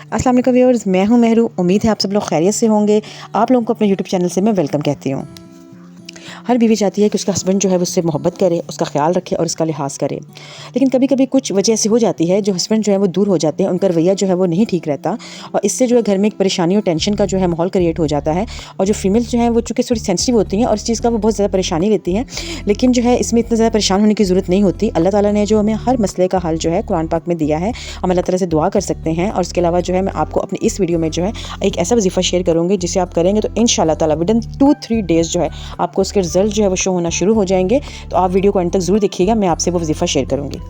अस्सलाम वालेकुम व्यूअर्स, मैं हूं महरू। उम्मीद है आप सब लोग खैरियत से होंगे। आप लोगों को अपने यूट्यूब चैनल से मैं वेलकम कहती हूं। हर बीवी चाहती है कि उसका हस्बैंड जो है वो उससे मोहब्बत करे, उसका ख्याल रखे और उसका लिहाज करे। लेकिन कभी कभी कुछ वजह ऐसी हो जाती है जो हस्बैंड जो है वो दूर हो जाते हैं, उनका रवैया जो है वो नहीं ठीक रहता और इससे जो है घर में एक परेशानी और टेंशन का जो है माहौल क्रिएट हो जाता है। और जो फीमेल्स जो हैं वो चूँकि थोड़ी सेंसिटिव होती हैं और इस चीज़ का वो बहुत ज़्यादा परेशानी लेती हैं, लेकिन जो है इसमें इतना ज़्यादा परेशान होने की ज़रूरत नहीं होती। अल्लाह ताला ने जो हमें हर मसले का हल जो है कुरान पाक में दिया है, हम अल्लाह ताला से दुआ कर सकते हैं। और इसके अलावा जो है मैं आपको अपनी इस वीडियो में जो है एक ऐसा वजीफ़ा शेयर करूँगी जिसे आप करेंगे तो इंशाल्लाह ताला विदिन 2-3 डेज़ जो है आपको उसके रिजल्ट जो है वो शो होना शुरू हो जाएंगे। तो आप वीडियो को अंत तक ज़रूर देखिएगा, मैं आपसे वो वजीफ़ा शेयर करूँगी।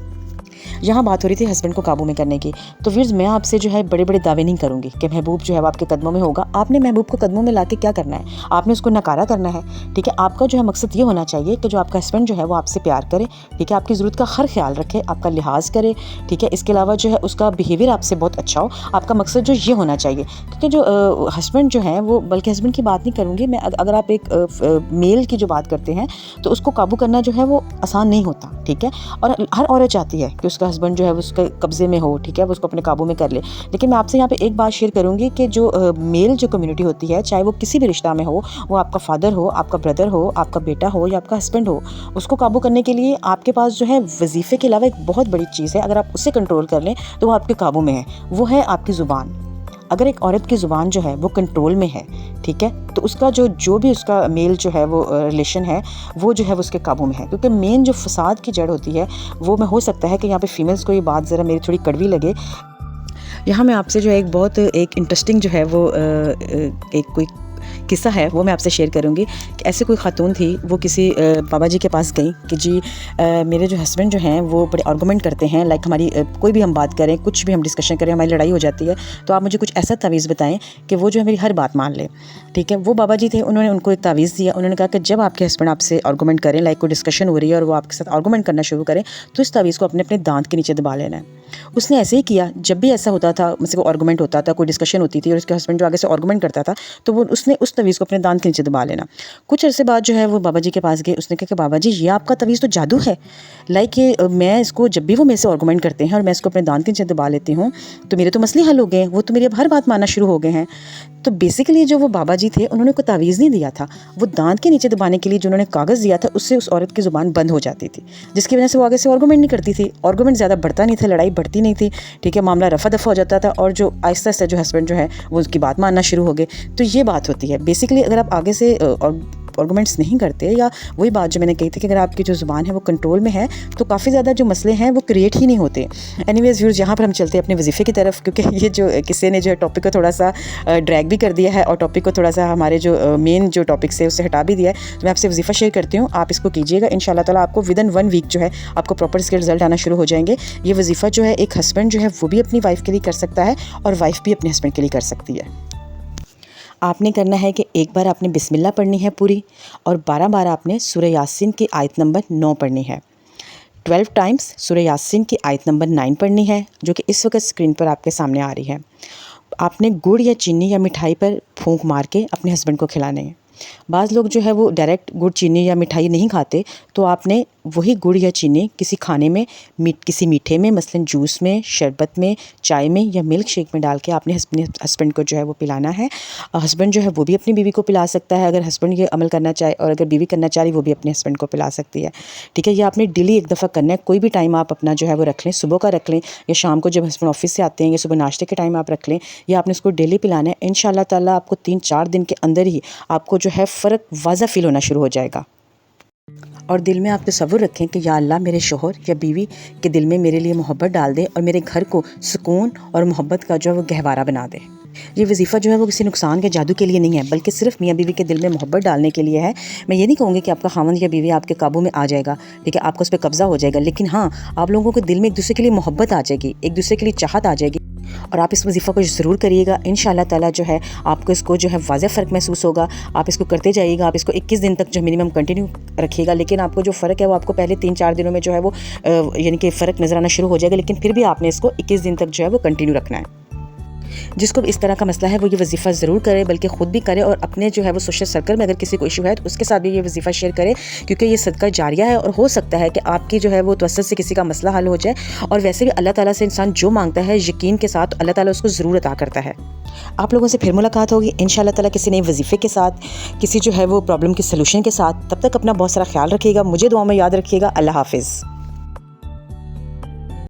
यहाँ बात हो रही थी हस्बैंड को काबू में करने की, तो व्यूअर्स मैं आपसे जो है बड़े बड़े दावे नहीं करूँगी कि महबूब जो है वो आपके कदमों में होगा। आपने महबूब को कदमों में लाके क्या करना है? आपने उसको नकारा करना है, ठीक है। आपका जो है मकसद ये होना चाहिए कि जो आपका हस्बैंड जो है वो आपसे प्यार करे, ठीक है, आपकी ज़रूरत का हर ख्याल रखे, आपका लिहाज करे, ठीक है। इसके अलावा जो है उसका बिहेवियर आपसे बहुत अच्छा हो। आपका मकसद जो ये होना चाहिए, क्योंकि जो हस्बैंड जो है वो, बल्कि हस्बैंड की बात नहीं करूँगी मैं, अगर आप एक मेल की जो बात करते हैं तो उसको काबू करना जो है वो आसान नहीं होता, ठीक है। और हर औरत चाहती है कि उसका हस्बैंड जो है वो उसके कब्जे में हो, ठीक है, वो उसको अपने काबू में कर ले। लेकिन मैं आपसे यहाँ पे एक बात शेयर करूँगी कि जो मेल जो कम्युनिटी होती है, चाहे वो किसी भी रिश्ता में हो, वो आपका फादर हो, आपका ब्रदर हो, आपका बेटा हो या आपका हस्बैंड हो, उसको काबू करने के लिए आपके पास जो है वजीफ़े के अलावा एक बहुत बड़ी चीज़ है। अगर आप उसे कंट्रोल कर लें तो वो आपके काबू में है, वो है आपकी ज़ुबान। अगर एक औरत की ज़ुबान जो है वो कंट्रोल में है, ठीक है, तो उसका जो भी उसका मेल जो है वो रिलेशन है वो जो है वो उसके काबू में है। क्योंकि मेन जो फसाद की जड़ होती है वो में हो सकता है कि यहाँ पे फीमेल्स को ये बात ज़रा मेरी थोड़ी कड़वी लगे। यहाँ मैं आपसे जो है एक इंटरेस्टिंग जो है वो एक कोई किस्सा है वो मैं आपसे शेयर करूँगी कि ऐसे कोई खातून थी, वो किसी बाबा जी के पास गई कि जी मेरे जो हस्बैंड जो हैं वो बड़े आर्गूमेंट करते हैं, लाइक हमारी कोई भी हम बात करें, कुछ भी हम डिस्कशन करें, हमारी लड़ाई हो जाती है, तो आप मुझे कुछ ऐसा तावीज़ बताएं कि वो जो है मेरी हर बात मान ले, ठीक है। वो बाबा जी थे, उन्होंने उनको एक तावीज़ दिया। उन्होंने कहा कि जब आपके हस्बैंड आपसे आर्गूमेंट करें, लाइक कोई डिस्कशन हो रही है और वो आपके साथ आर्गूमेंट करना शुरू करें, तो इस तावीज़ को अपने अपने दांत के नीचे दबा लेना है। उसने ऐसे ही किया। जब भी ऐसा होता था, मुझसे कोई आर्गूमेंट होता था, कोई डिस्कशन होती थी और उसके हस्बैंड जो आगे से आर्गूमेंट करता था, तो वो उसने उस तवीज़ को अपने दांत के नीचे दबा लेना। कुछ अरसे बाद जो है वो बाबा जी के पास गए। उसने कहा कि बाबा जी ये आपका तवीज़ तो जादू है, लाइक ये मैं इसको जब भी वो मेरे से आर्गूमेंट करते हैं और मैं इसको अपने दांत के नीचे दबा लेती हूँ तो मेरे तो मसले हल हो गए हैं, वो तो मेरी अब हर बात मानना शुरू हो गए हैं। तो बेसिकली जो वो बाबा जी थे उन्होंने कोई तावीज़ नहीं दिया था, वो दांत के नीचे दबाने के लिए जो उन्होंने कागज़ दिया था उससे उस औरत की ज़ुबान बंद हो जाती थी, जिसकी वजह से वो आगे से आर्गूमेंट नहीं करती थी। आर्गूमेंट ज़्यादा बढ़ता नहीं था, लड़ाई बढ़ती नहीं थी, ठीक है, मामला रफा दफा हो जाता था और जो आहिस्ता आहिस्ता जो हस्बैंड जो है वो उसकी बात मानना शुरू हो गए। तो ये बात होती है बेसिकली, अगर आप आगे से आर्गूमेंट्स नहीं करते, या वही बात जो मैंने कही थी कि अगर आपकी जो ज़ुबान है वो कंट्रोल में है तो काफ़ी ज़्यादा जो मसले हैं वो क्रिएट ही नहीं होते। एनीवेज़ व्यूअर्स, यहाँ पर हम चलते हैं अपने वजीफ़े की तरफ, क्योंकि ये जो किस्से ने जो है टॉपिक को थोड़ा सा ड्रैग भी कर दिया है और टॉपिक को थोड़ा सा हमारे जो मेन जो टॉपिक से उससे हटा भी दिया है। तो मैं आपसे वजीफ़ा शेयर करती हूँ, आप इसको कीजिएगा। इंशाल्लाह ताला आपको विदिन 1 वीक जो है आपको प्रॉपर इसके रिजल्ट आना शुरू हो जाएंगे। ये वजीफ़ा जो है एक हस्बैंड जो है वो भी अपनी वाइफ के लिए कर सकता है और वाइफ भी अपने हस्बैंड के लिए कर सकती है। आपने करना है कि एक बार आपने बिस्मिल्लाह पढ़नी है पूरी, और 12 बार आपने सूरह यासीन की आयत नंबर 9 पढ़नी है। 12 टाइम्स सूरह यासीन की आयत नंबर 9 पढ़नी है, जो कि इस वक्त स्क्रीन पर आपके सामने आ रही है। आपने गुड़ या चीनी या मिठाई पर फूंक मार के अपने हस्बैंड को खिलाने हैं। बाज़ लोग जो है वो डायरेक्ट गुड़ चीनी या मिठाई नहीं खाते, तो आपने वही गुड़ या चीनी किसी खाने में, किसी मीठे में, मसलन जूस में, शरबत में, चाय में या मिल्क शेक में डाल के आपने हस्बैंड को जो है वो पिलाना है। हस्बैंड जो है वो भी अपनी बीवी को पिला सकता है अगर हस्बैंड ये अमल करना चाहे, और अगर बीवी करना चाह रही वो भी अपने हस्बैंड को पिला सकती है, ठीक है। ये आपने डेली एक दफ़ा करना है। कोई भी टाइम आप अपना जो है वो रख लें, सुबह का रख लें या शाम को जब हस्बैंड ऑफिस से आते हैं या सुबह नाश्ते के टाइम आप रख लें, या आपने इसको डेली पिलाना है। इंशाल्लाह ताला आपको 3-4 दिन के अंदर ही आपको जो है फ़र्क वाज़ा फ़ील होना शुरू हो जाएगा। और दिल में आप तसव्वुर रखें कि या अल्लाह मेरे शोहर या बीवी के दिल में मेरे लिए मोहब्बत डाल दे और मेरे घर को सुकून और मोहब्बत का जो है वो गहवारा बना दे। ये वजीफ़ा जो है वो किसी नुकसान के जादू के लिए नहीं है, बल्कि सिर्फ मियाँ बीवी के दिल में मोहब्बत डालने के लिए है। मैं ये नहीं कहूँगी कि आपका खामन या बीवी आपके काबू में आ जाएगा, ठीक है, आपको उस पर कब्ज़ा हो जाएगा, लेकिन हाँ, आप लोगों के दिल में एक दूसरे के लिए मोहब्बत आ जाएगी, एक दूसरे के लिए चाहत आ जाएगी। और आप इस वजीफ़ा को ज़रूर करिएगा। इंशाल्लाह ताला जो है आपको इसको जो है वाज़ह फ़र्क महसूस होगा। आप इसको करते जाइएगा, आप इसको 21 दिन तक जो मिनिमम कंटिन्यू रखिएगा, लेकिन आपको जो फ़र्क है वो आपको पहले 3-4 दिनों में जो है वो यानी कि फ़र्क नज़र आना शुरू हो जाएगा, लेकिन फिर भी आपने इसको 21 दिन तक जो है वो कंटिन्यू रखना है। जिसको भी इस तरह का मसला है वो ये वजीफ़ा ज़रूर करे, बल्कि ख़ुद भी करे और अपने जो है वो सोशल सर्कल में अगर किसी को इशू है तो उसके साथ भी ये वजीफ़ा शेयर करे, क्योंकि ये सदका जारिया है और हो सकता है कि आपकी जो है वो तवस्सुत से किसी का मसला हल हो जाए। और वैसे भी अल्लाह ताला से इंसान जो मांगता है यकीन के साथ अल्लाह ताला उसको ज़रूर अता करता है। आप लोगों से फिर मुलाकात होगी इंशाअल्लाह ताला किसी नए वजीफ़े के साथ, किसी जो है वो प्रॉब्लम के सलूशन के साथ। तब तक अपना बहुत सारा ख्याल रखिएगा, मुझे दुआ में याद रखिएगा। अल्लाह हाफ़िज़।